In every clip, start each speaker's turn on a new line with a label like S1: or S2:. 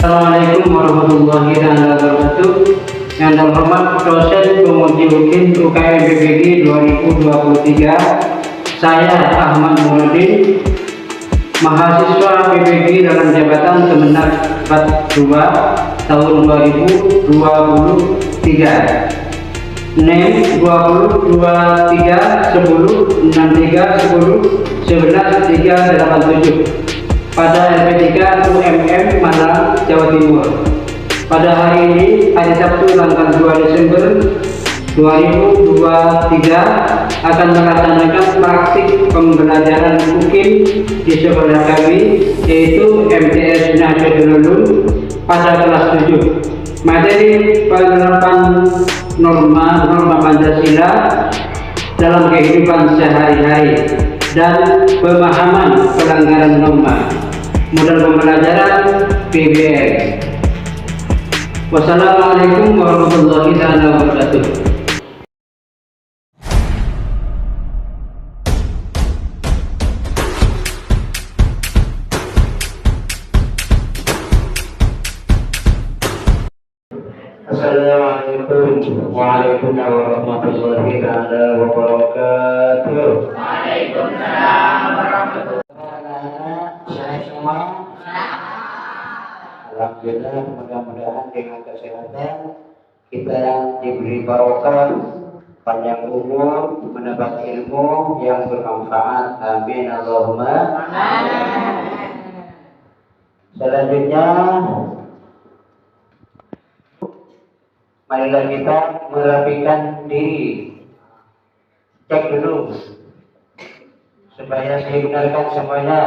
S1: Assalamualaikum warahmatullahi wabarakatuh. Yang terhormat dosen Pemuji Hukum UKM PPG 2023, saya Ahmad Muradin, mahasiswa PPG dalam jabatan Kemenag 42 tahun 2023. NIM 20231063101137 pada LP3 UMM Malang, Jawa Timur. Pada hari ini, hari Sabtu tanggal 2 Desember 2023, akan melaksanakan praktik pembelajaran UKIM di sekolah kami, yaitu MTS Nasional Ulum pada kelas 7. Materi penerapan norma Pancasila dalam kehidupan sehari-hari dan pemahaman pelanggaran norma, modal pembelajaran PBL. Wassalamualaikum warahmatullahi wabarakatuh. Assalamualaikum warahmatullahi wabarakatuh.
S2: Waalaikumsalam warahmatullahi wabarakatuh.
S1: Sehat semua? Alhamdulillah, mudah-mudahan dengan kesehatan kita diberi barokah, panjang umur, mendapat ilmu yang bermanfaat. Amin Allahumma. Selanjutnya, marilah kita merapikan diri. Cek dulu supaya dibenarkan semuanya.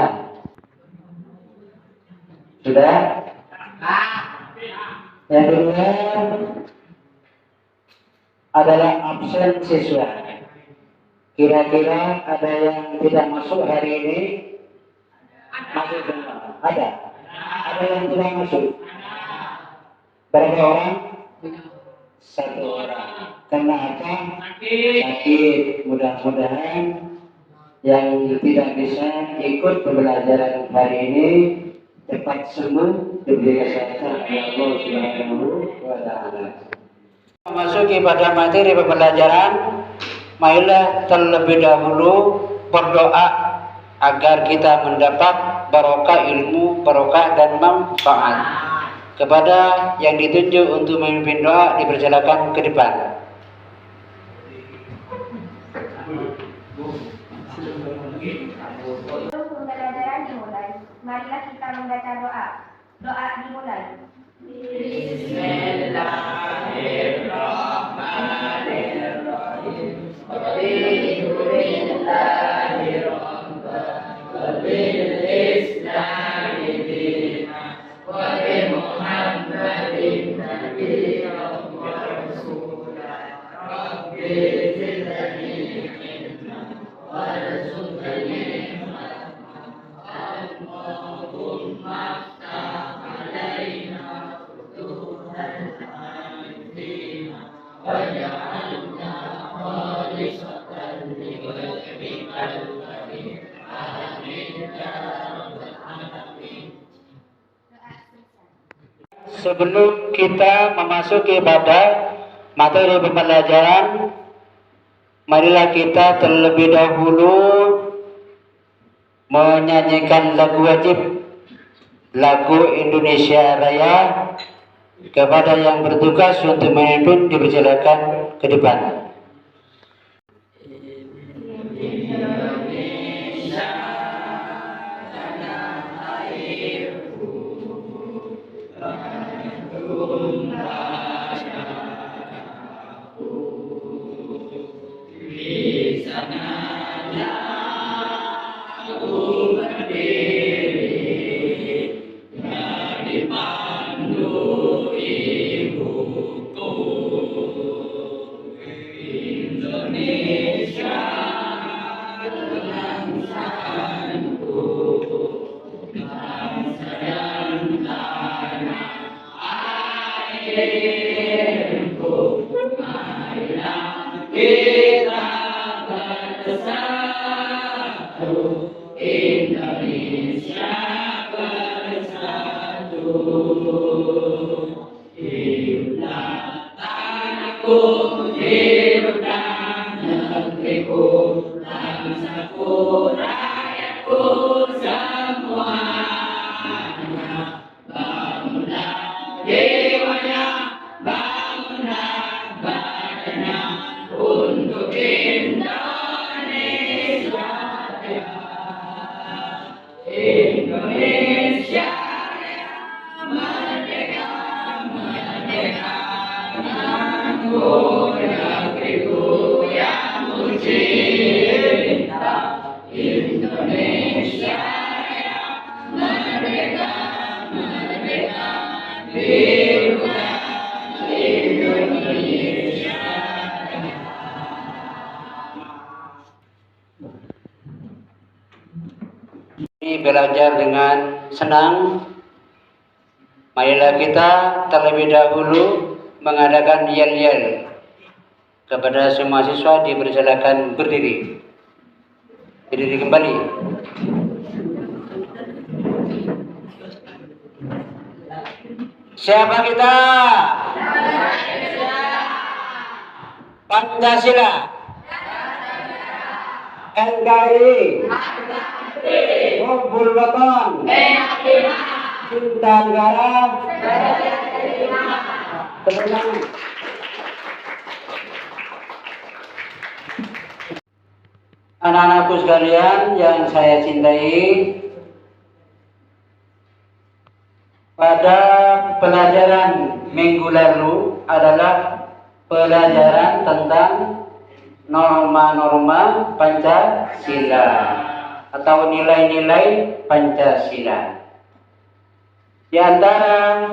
S1: Sudah? Yang kedua adalah absen siswa. Kira-kira ada yang tidak masuk hari ini? Masuk semua? Ada? Ada yang tidak masuk? Berapa orang? Satu orang. Karena apa? Sakit. Mudah-mudahan yang tidak bisa ikut pembelajaran hari ini cepat sembuh, diberi kesehatan oleh Allah Subhanahu wa Ta'ala. Memasuki pada materi pembelajaran, marilah terlebih dahulu berdoa agar kita mendapat barokah ilmu, barokah dan manfaat. Kepada yang ditunjuk untuk memimpin doa, dipersilakan ke depan.
S3: Pembelajaran dimulai. Marilah kita membaca doa. Doa dimulai.
S2: Bismillahirrahmanirrahim. Bismillahirrahmanirrahim. Wa bi Muhammadin nabiyyan wa rasulan. Rabbi zidni ilma warzuqni Allahumma aftah alaina futuhal arifin waj'alna khalisatan liwajhikal karim. Amin ya rabbal alamin.
S1: Sebelum kita memasuki pada materi pembelajaran, marilah kita terlebih dahulu menyanyikan lagu wajib, lagu Indonesia Raya. Kepada yang bertugas untuk memimpin, dipersilakan ke depan.
S2: Kita bersatu, Indonesia bersatu. hidupkan negeriku, bangsaku, rakyatku semuanya. Bangunlah jiwanya, bangunlah badannya untuk Indonesia. Indonesia merdeka, merdeka, anggur negeriku yang tercinta. Indonesia merdeka, merdeka, hidupkan Indonesia.
S1: Ini belajar dengan senang. Marilah kita terlebih dahulu mengadakan yel-yel. Kepada semua siswa dipersilakan berdiri. Berdiri kembali. Siapa kita? Pancasila. NKRI. Hubbul Watan. Cinta negara. Tenang. Anak-anakku sekalian yang saya cintai, pada pelajaran minggu lalu adalah pelajaran tentang norma-norma Pancasila atau nilai-nilai Pancasila. Di antara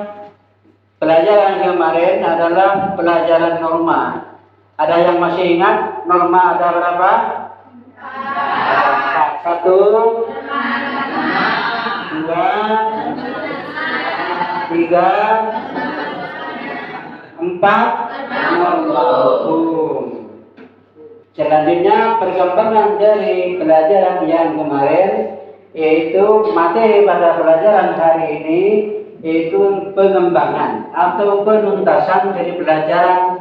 S1: pelajaran kemarin adalah pelajaran norma. Ada yang masih ingat norma ada berapa? 1, 2, 3, 4. Selanjutnya perkembangan dari pelajaran yang kemarin, yaitu materi pada pelajaran hari ini, yaitu pengembangan atau penuntasan dari pelajaran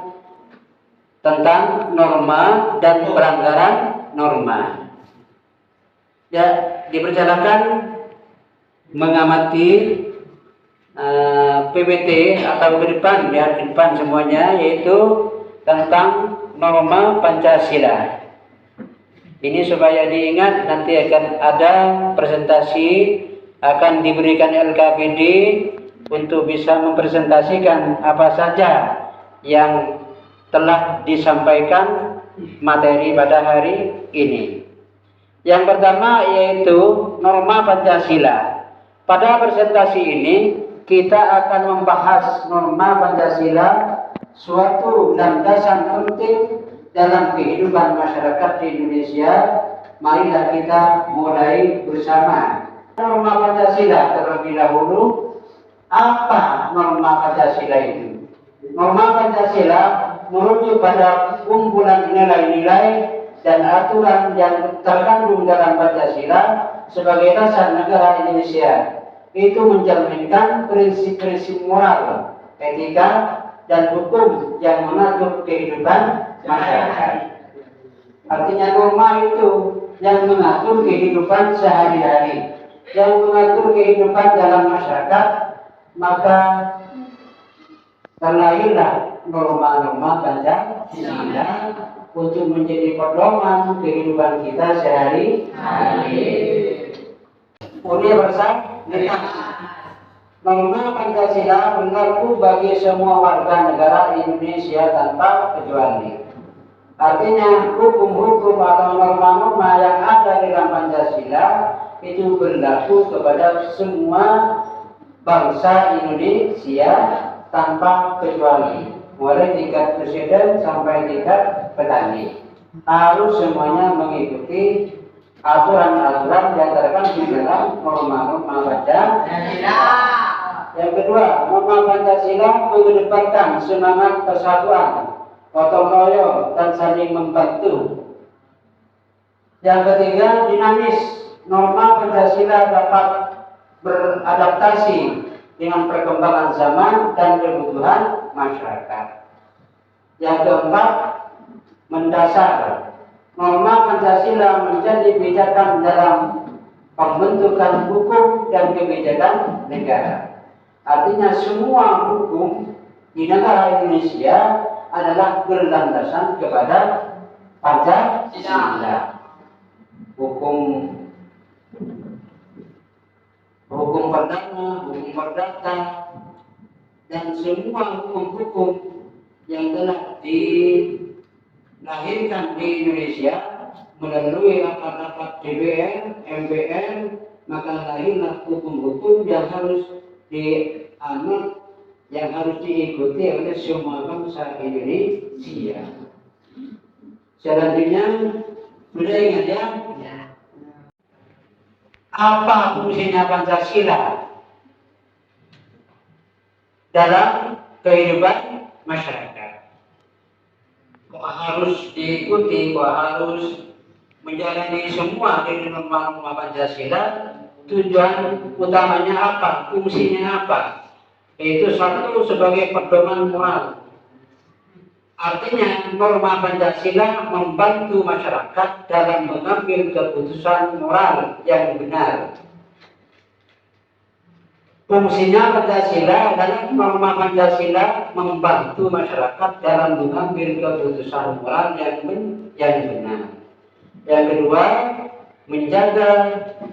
S1: tentang norma dan pelanggaran norma. Ya, dipersilakan mengamati PPT atau ke depan, ya, ke depan semuanya, yaitu tentang norma Pancasila. Ini supaya diingat, nanti akan ada presentasi, akan diberikan LKPD untuk bisa mempresentasikan apa saja yang telah disampaikan materi pada hari ini. Yang pertama yaitu norma Pancasila. Pada presentasi ini kita akan membahas norma Pancasila, suatu landasan penting dalam kehidupan masyarakat di Indonesia. Marilah kita mulai bersama. Norma Pancasila terlebih dahulu. Apa norma Pancasila itu? Norma Pancasila merujuk pada kumpulan nilai-nilai dan aturan yang terkandung dalam Pancasila sebagai dasar negara Indonesia. Itu mencerminkan prinsip-prinsip moral, etika, dan hukum yang mengatur kehidupan masyarakat. Artinya norma itu yang mengatur kehidupan sehari-hari, yang mengatur kehidupan dalam masyarakat, maka terlahirlah norma-norma Pancasila untuk menjadi pedoman kehidupan kita sehari-hari. Universitas norma Pancasila berlaku bagi semua warga negara Indonesia tanpa kecuali. Artinya hukum-hukum atau norma-norma yang ada dalam Pancasila itu berlaku kepada semua bangsa Indonesia tanpa kecuali, mulai tingkat presiden sampai tingkat petani. Harus semuanya mengikuti aturan-aturan yang terkandung dalam norma-norma Pancasila. Yang kedua, norma Pancasila mengedepankan semangat persatuan, gotong royong, dan saling membantu. Yang ketiga, dinamis. Norma Pancasila dapat beradaptasi dengan perkembangan zaman dan kebutuhan masyarakat. Yang keempat, mendasar. Norma Pancasila menjadi pijakan dalam pembentukan hukum dan kebijakan negara. Artinya semua hukum di negara Indonesia adalah berlandasan kepada Pancasila. Hukum perdana, hukum perdata, dan semua hukum-hukum yang telah dilahirkan di Indonesia melalui rapat-rapat DPR, MPR, maka lahirlah hukum-hukum yang harus dianut, yang harus diikuti oleh semua bangsa Indonesia. Selanjutnya, sudah ingat ya? Apa fungsinya Pancasila dalam kehidupan masyarakat? Kok harus diikuti, kok harus menjalani semua dari norma-norma Pancasila? Tujuan utamanya apa? Fungsinya apa? Yaitu satu, sebagai pedoman moral. Artinya norma Pancasila membantu masyarakat dalam mengambil keputusan moral yang benar. Fungsinya Pancasila adalah norma Pancasila membantu masyarakat dalam mengambil keputusan moral yang benar. Yang kedua, menjaga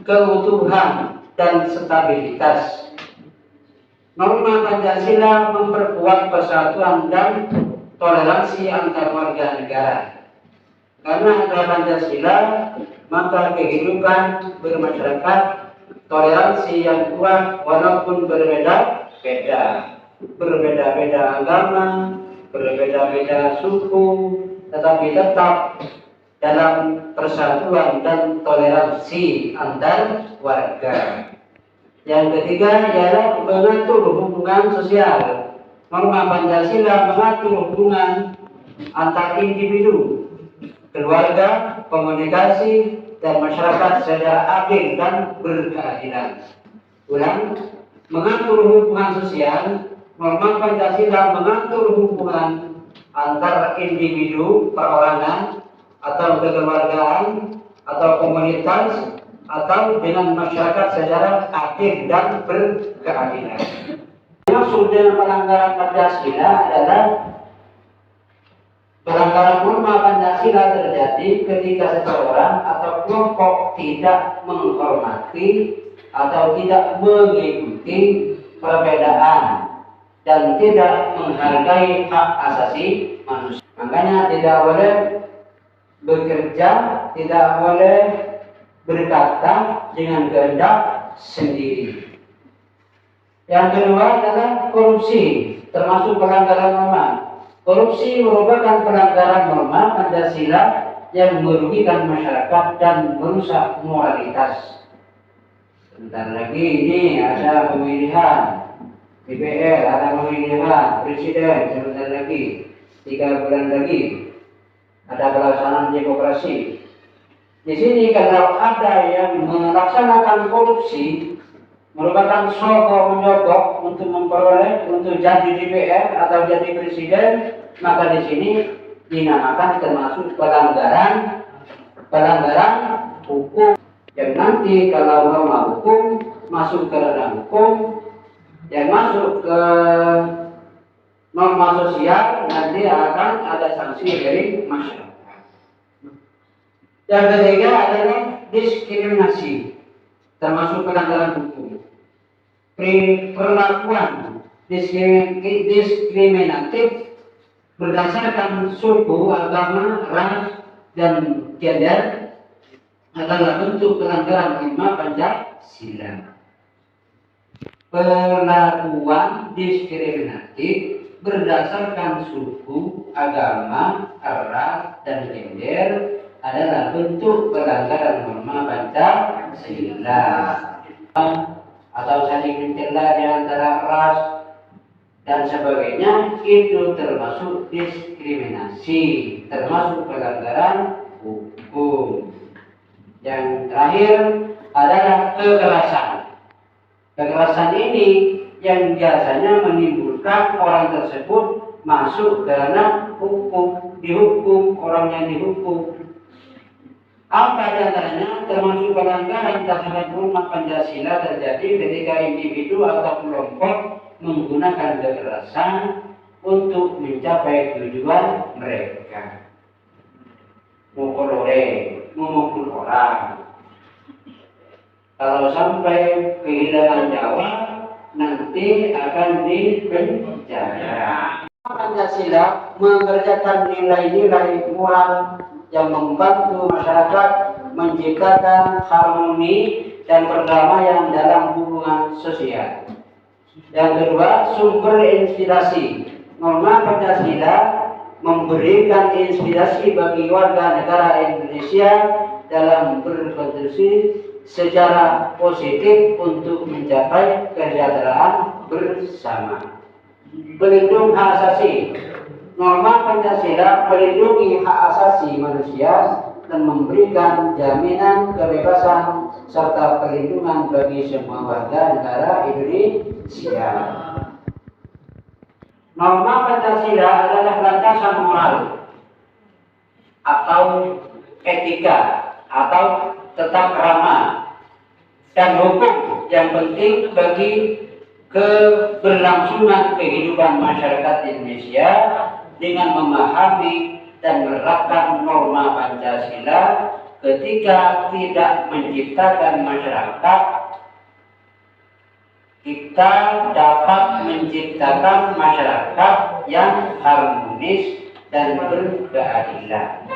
S1: keutuhan dan stabilitas. Norma Pancasila memperkuat persatuan dan toleransi antar warga negara. Karena ada Pancasila, maka kehidupan bermasyarakat toleransi yang kuat walaupun berbeda-beda agama, berbeda-beda suku, tetapi tetap dalam persatuan dan toleransi antar warga. Yang ketiga ialah mengatur hubungan sosial. Norma Pancasila mengatur hubungan antar individu, keluarga, komunikasi, dan masyarakat secara adil dan berkeadilan. Ulang, mengatur hubungan sosial. Norma Pancasila mengatur hubungan antar individu, perorangan, atau kekeluargaan, atau komunitas, atau dengan masyarakat secara adil dan berkeadilan. Maksud dengan pelanggaran Pancasila adalah pelanggaran norma Pancasila terjadi ketika seseorang atau kelompok tidak menghormati atau tidak mengikuti perbedaan dan tidak menghargai hak asasi manusia. Makanya tidak boleh bekerja, tidak boleh berkata dengan kehendak sendiri. Yang kedua adalah korupsi, termasuk pelanggaran norma. Korupsi merupakan pelanggaran norma Pancasila yang merugikan masyarakat dan merusak moralitas. Sebentar lagi ini ada pemilihan DPR, ada pemilihan presiden, sebentar lagi 3 bulan lagi ada pelaksanaan demokrasi. Di sini kalau ada yang melaksanakan korupsi, merupakan sogok-menyogok untuk memperoleh, untuk jadi DPR atau jadi presiden, maka di sini dinamakan termasuk pelanggaran hukum. Yang nanti kalau norma hukum masuk ke ranah hukum, yang masuk ke norma sosial, nanti akan ada sanksi dari masyarakat. Yang ketiga adalah diskriminasi, termasuk pelanggaran hukum. Perlakuan diskriminatif berdasarkan suku, agama, ras, dan gender adalah bentuk pelanggaran norma Pancasila. Perlakuan diskriminatif berdasarkan suku, agama, ras, dan gender adalah bentuk pelanggaran norma Pancasila. Atau saling mencela di antara ras dan sebagainya, itu termasuk diskriminasi, termasuk pelanggaran hukum. Yang terakhir adalah kekerasan. Kekerasan ini yang biasanya menimbulkan orang tersebut masuk dalam hukum, dihukum, orang yang dihukum. Apa di antaranya? Termasuk pelanggaran terhadap norma Pancasila terjadi ketika individu atau kelompok menggunakan kekerasan untuk mencapai tujuan mereka. Memukul orang. Kalau sampai kehilangan nyawa, nanti akan dipenjara. Pancasila mengerjakan nilai-nilai moral yang membantu masyarakat menciptakan harmoni dan perdamaian dalam hubungan sosial. Yang kedua, sumber inspirasi. Norma Pancasila memberikan inspirasi bagi warga negara Indonesia dalam berkontribusi secara positif untuk mencapai kesejahteraan bersama. Pelindung hak asasi. Norma Pancasila melindungi hak asasi manusia dan memberikan jaminan kebebasan serta perlindungan bagi semua warga negara Indonesia. Norma Pancasila adalah landasan moral atau etika atau tata krama dan hukum yang penting bagi keberlangsungan kehidupan masyarakat Indonesia. Dengan memahami dan menerapkan norma Pancasila ketika tidak menciptakan masyarakat, kita dapat menciptakan masyarakat yang harmonis dan berkeadilan.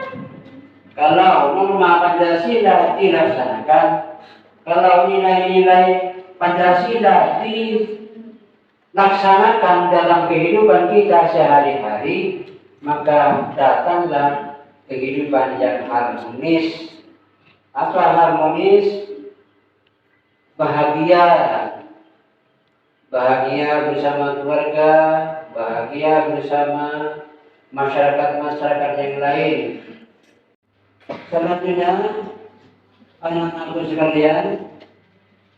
S1: Kalau norma Pancasila dilaksanakan, kalau nilai-nilai Pancasila dilaksanakan dalam kehidupan kita sehari-hari, maka datanglah kehidupan yang harmonis. Apa harmonis? Bahagia. Bahagia bersama keluarga, bahagia bersama masyarakat-masyarakat yang lain. Selanjutnya, anak-anakku sekalian,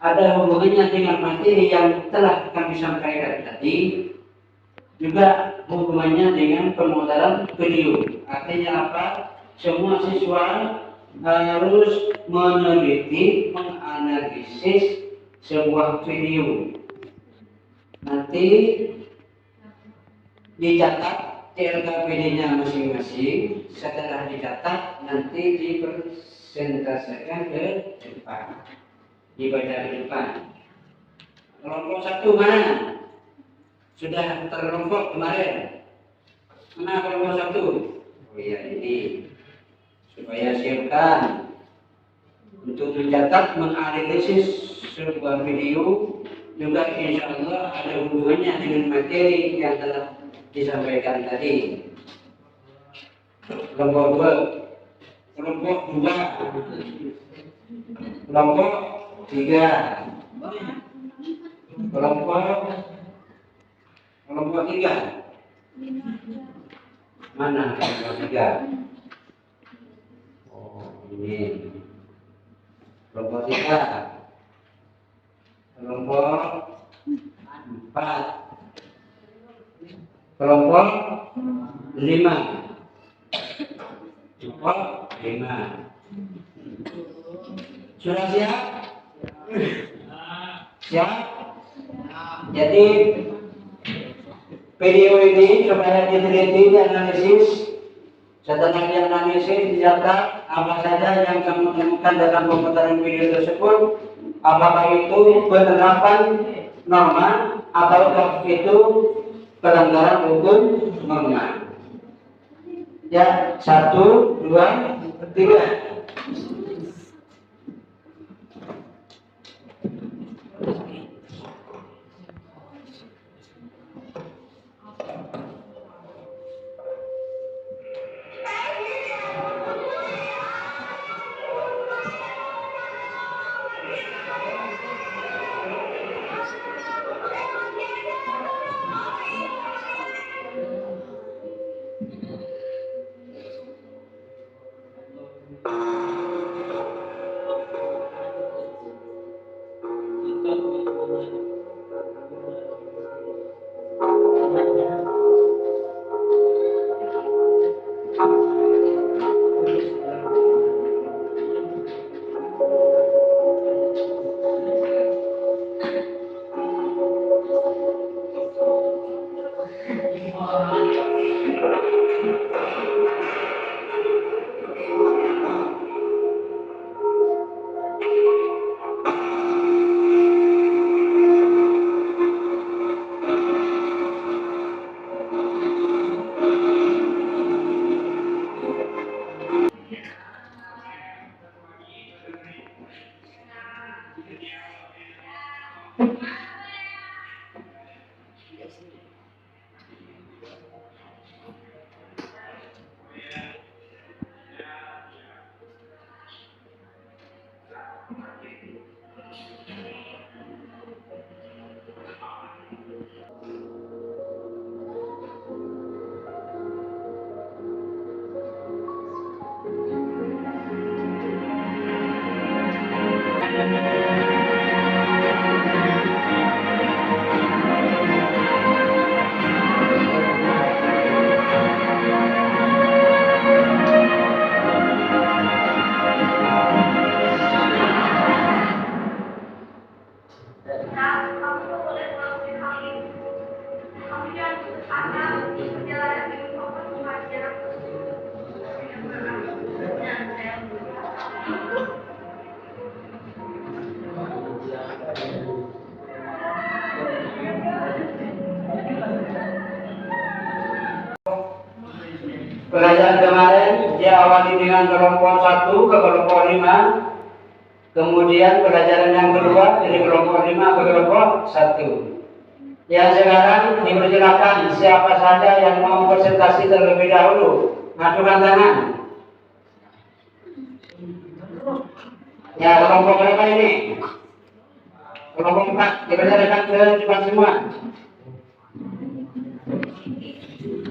S1: ada hubungannya dengan materi yang telah kami sampaikan tadi, juga hubungannya dengan pemutaran video. Artinya apa? Semua siswa harus meneliti, menganalisis sebuah video. Nanti dicatat CLKPD-nya masing-masing. Setelah dicatat, nanti dipresentasikan ke depan, dibaca ke depan. Kelompok 1 mana? Sudah terkelompok kemarin. Mana kelompok 1? Oh iya, ini supaya siapkan untuk mencatat, menganalisis sebuah video. Juga insya Allah ada hubungannya dengan materi yang telah disampaikan tadi. Kelompok 2, kelompok 2, kelompok 3, kelompok 3. Mana kelompok 3? Oh, ini kelompok 3. Kelompok 4, kelompok 5, kelompok 5. Sudah siap? Siap? Jadi video ini supaya diteliti, dianalisis. Setelah dianalisis, dicatat apa saja yang kamu temukan dalam pemutaran video tersebut. Apakah itu penerapan norma atau itu pelanggaran hukum norma? Ya, 1, 2, 3.
S3: Nah, kamu boleh melakukan hal ini. Kamu jangan putus asa di perjalanan hidup kamu sepanjang
S1: Pelajaran kemarin diawali dengan kelompok 1 ke kelompok 5. Kemudian pelajaran yang kedua dari kelompok 5 ke kelompok 1. Yang sekarang dipersilakan siapa saja yang mau presentasi terlebih dahulu. Ajukan tangan. Ya, kelompok berapa ini? Kelompok 4. Dipersilakan ke depan semua.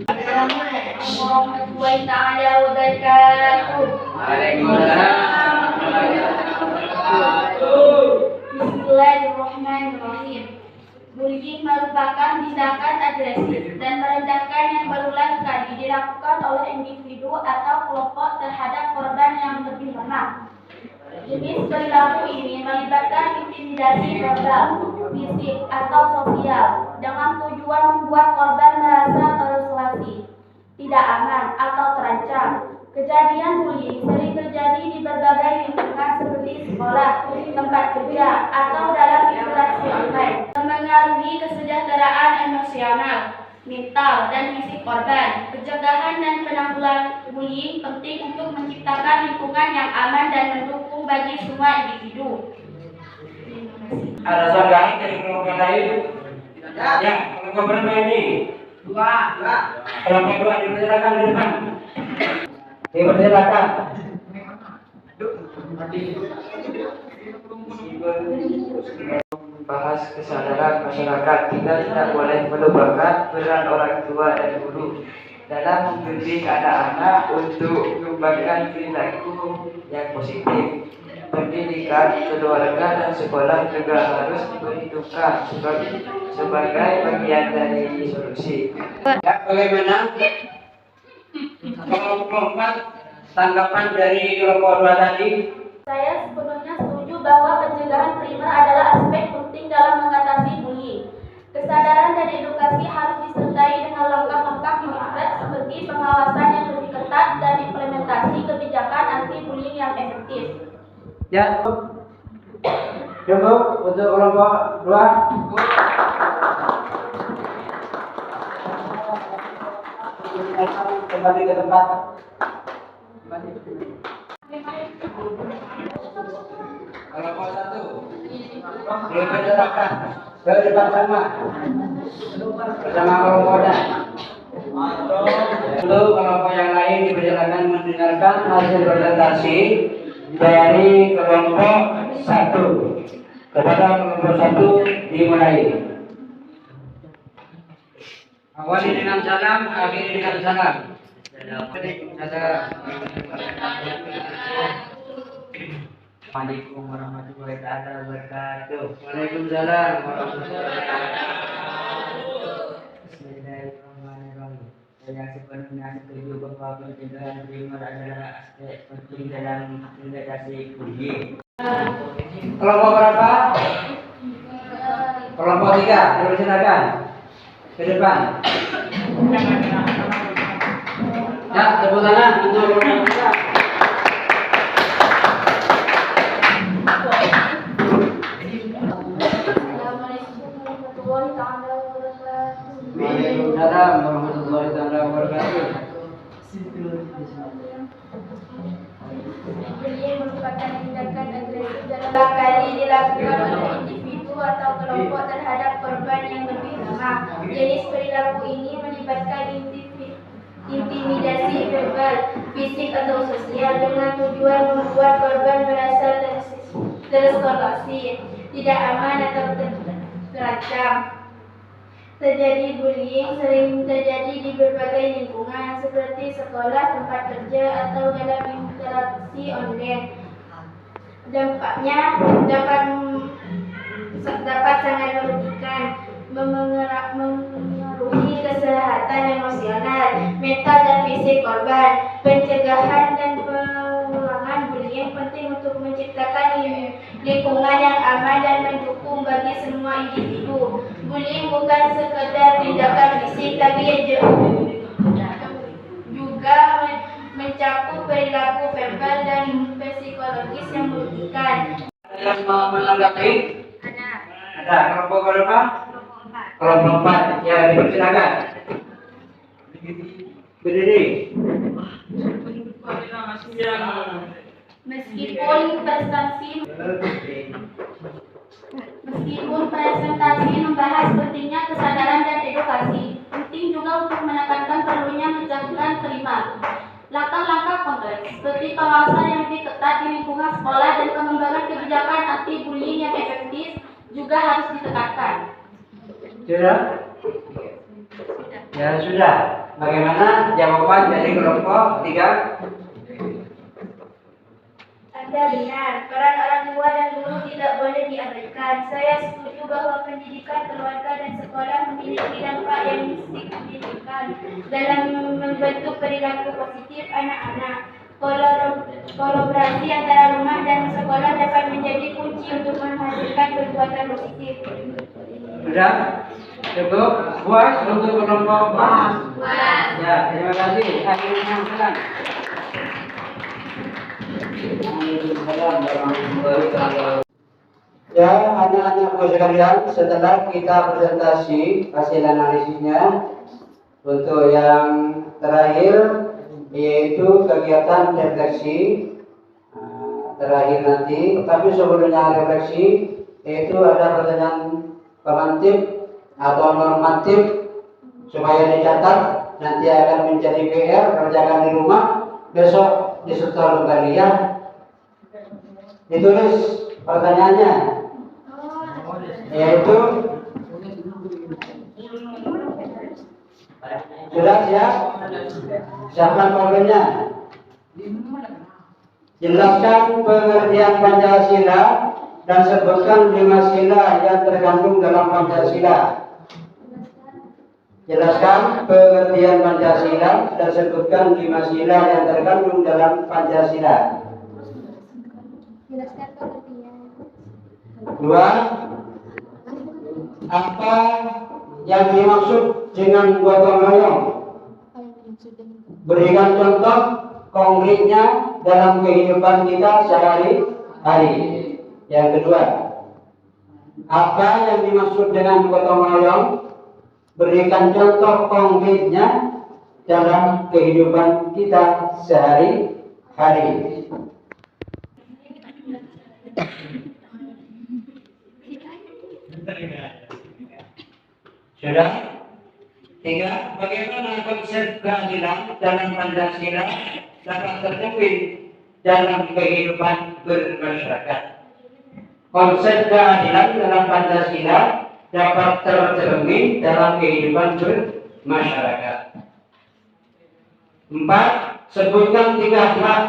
S3: Assalamualaikum warahmatullahi taala wabarakatuh. Bismillahirrahmanirrahim. Bullying merupakan tindakan agresif dan merendahkan yang berulang kali dilakukan oleh individu atau kelompok terhadap korban yang lebih lemah. Jenis perilaku ini melibatkan intimidasi verbal, fisik, atau sosial dengan tujuan membuat korban merasa terisolasi, tidak aman, atau terancam. Kejadian bullying sering terjadi di berbagai lingkungan seperti sekolah, tempat kerja, atau dalam interaksi online, memengaruhi kesejahteraan emosional, mental, dan fisik korban. Pencegahan dan penanggulangan bullying penting untuk menciptakan lingkungan yang aman dan mendukung bagi semua individu.
S1: Ada saudara dari kelompok lain? Ya, kelompok berapa ini? 2. Kelompok 2 dipersilakan di depan. Dipersilakan.
S4: Bahas kesadaran masyarakat, kita tidak boleh melupakan peran orang tua dan guru dalam membimbing anak-anak untuk mengembangkan perilaku yang positif. Pendidikan, keluarga, dan sekolah juga harus diperhitungkan sebagai bagian dari solusi.
S1: Ya, bagaimana? Kelompok 4, tanggapan dari kelompok 2 tadi?
S3: Saya sepenuhnya setuju bahwa pencegahan primer adalah aspek penting dalam mengatasi bullying. Kesadaran dan edukasi harus disertai dengan langkah-langkah konkret seperti pengawasan yang lebih ketat dan implementasi kebijakan anti-bullying yang efektif.
S1: Ya, cukup untuk kelompok 2. Kembali ke tempat. Kelompok 1 dipersilakan ke depan sama bersama kelompoknya. Untuk kelompok yang lain dipersilakan mendengarkan hasil presentasi dari kelompok 1. Kepada kelompok 1 dimulai. Awali dengan salam, akhiri dengan salam.
S4: Assalamualaikum warahmatullahi wabarakatuh.
S1: Waalaikumsalam warahmatullahi wabarakatuh.
S4: Bismillahirrahmanirrahim. Saya sepenuhnya setuju bahwa pencegahan primer adalah aspek penting dalam mengatasi bullying.
S1: Kelompok berapa? Kelompok 3, dipersilakan ke depan. Ya, tepuk tangan untuk kelompok 3. Waalaikumsalam warahmatullahi wabarakatuh.
S3: Bullying merupakan tindakan agresif dalam kali dilakukan oleh individu atau kelompok terhadap korban yang lebih lemah. lingkungan. Jenis perilaku ini melibatkan intimidasi verbal, fisik atau sosial dengan tujuan membuat korban merasa terisolasi, tidak aman atau terancam. Terjadi bullying sering terjadi di berbagai lingkungan seperti sekolah, tempat kerja, atau dalam interaksi online. Dampaknya dapat sangat merugikan, memengaruhi kesehatan emosional, mental dan fisik korban. Pencegahan dan pengulangan bullying penting untuk menciptakan lingkungan yang aman dan mendukung bagi semua individu. Bullying bukan sekedar tindakan fisik, tapi juga mencakup perilaku verbal dan psikologis yang merugikan.
S1: Yang mau menanggapi?
S3: Ada.
S1: Ada. Kelompok berapa? Kelompok 4. Ya, dipersilakan. Berdiri.
S3: Meskipun presentasi membahas pentingnya kesadaran dan edukasi, penting juga untuk menekankan perlunya menjalankan kelima. Langkah-langkah kompleks seperti pengawasan yang lebih ketat di lingkungan sekolah dan pengembangan kebijakan anti bullying yang efektif juga harus ditekankan.
S1: Sudah? Ya sudah. Bagaimana jawaban dari kelompok 3?
S3: Anda benar, peran orang tua dan guru tidak boleh diabaikan. Saya setuju bahwa pendidikan keluarga dan sekolah memiliki dampak yang signifikan dalam membentuk perilaku positif anak-anak. Kolaborasi antara rumah dan sekolah dapat menjadi kunci untuk menghasilkan perbuatan positif.
S1: Sudah? Cukup? Puas untuk kelompok 4?
S3: Puas.
S1: Ya, terima kasih. Akhirnya silakan. Ya, anak-anakku sekalian, setelah kita presentasi hasil analisisnya, untuk yang terakhir yaitu kegiatan refleksi terakhir nanti. Tapi sebelumnya refleksi, yaitu ada pertanyaan pemantik atau normatif supaya dicatat, nanti akan menjadi PR, kerjakan di rumah. Besok disetor kalian, ditulis pertanyaannya, yaitu sudah siap? Siapkan problemnya. Jelaskan pengertian Pancasila dan sebutkan 5 sila yang terkandung dalam Pancasila. Jelaskan pengertian Pancasila dan sebutkan 5 sila yang terkandung dalam Pancasila. 2. Apa yang dimaksud dengan gotong royong? Berikan contoh konkretnya dalam kehidupan kita sehari-hari. Yang kedua, apa yang dimaksud dengan gotong royong? Berikan contoh konkretnya dalam kehidupan kita sehari-hari. Sudah? 3. Bagaimana konsep keadilan dalam Pancasila dapat tercermin dalam kehidupan bermasyarakat? Konsep keadilan dalam Pancasila dapat tercermin dalam kehidupan bermasyarakat. 4. Sebutkan 3 hak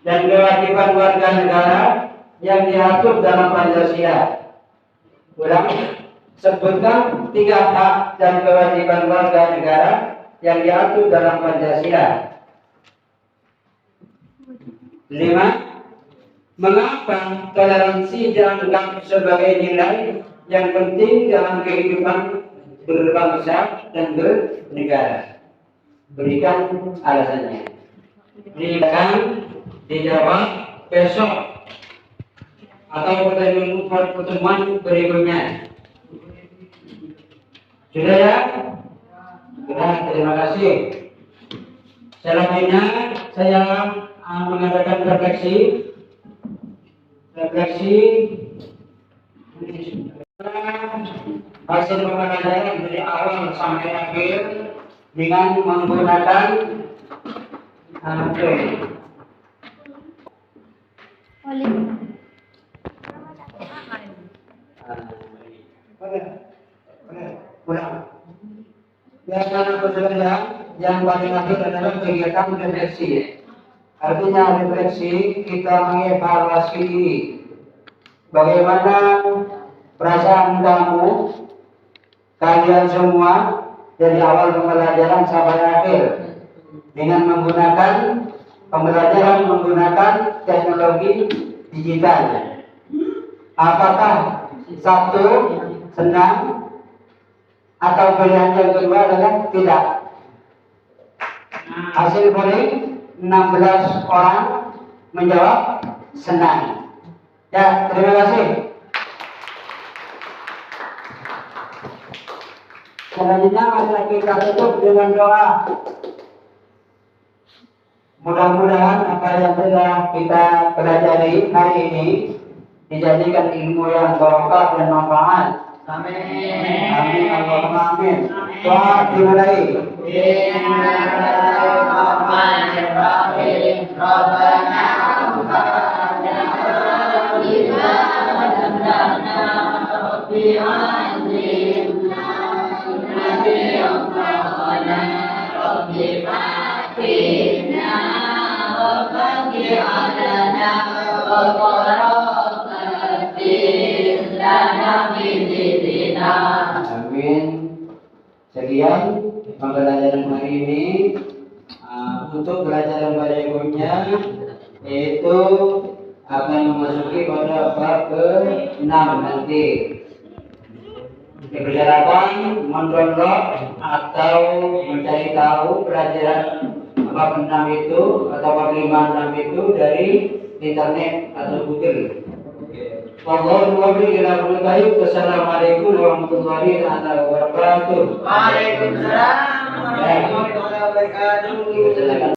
S1: dan kewajiban warga negara yang diatur dalam Pancasila. Ulang. Sebutkan 3 hak dan kewajiban warga negara yang diatur dalam Pancasila. 5. Mengapa toleransi dianggap sebagai nilai yang penting dalam kehidupan berbangsa dan bernegara? Berikan alasannya. Dijawab besok atau pertemuan berikutnya. Sudah ya? Sudah, terima kasih. Selanjutnya saya mengadakan refleksi. hasil pembelajaran dari awal sampai akhir dengan menggunakan yang paling akhir adalah kegiatan refleksi. Artinya refleksi kita mengevaluasi bagaimana perasaan kalian semua dari awal pembelajaran sampai akhir dengan menggunakan pembelajaran menggunakan teknologi digital. Apakah satu senang atau pilihan yang kedua adalah tidak? Hasil polling 16 orang menjawab senang. Ya, terima kasih. Selanjutnya mari kita tutup dengan doa. Mudah-mudahan apa yang telah kita pelajari hari ini dijadikan ilmu yang barokah dan manfaat.
S2: Amin.
S1: Amin. Allahumma amin. Doa dimulai.
S2: Bismillahirrahmanirrahim. Rabbana
S1: Amin. Sekian pembelajaran hari ini. Untuk pelajaran berikutnya yaitu akan memasuki pada bab ke-6 nanti. Dipersilakan mendownload atau mencari tahu pelajaran bab 6 itu atau bab 5-6 itu dari internet atau Google. Wassalamualaikum warahmatullahi wabarakatuh.
S2: Waalaikumsalam warahmatullahi wabarakatuh.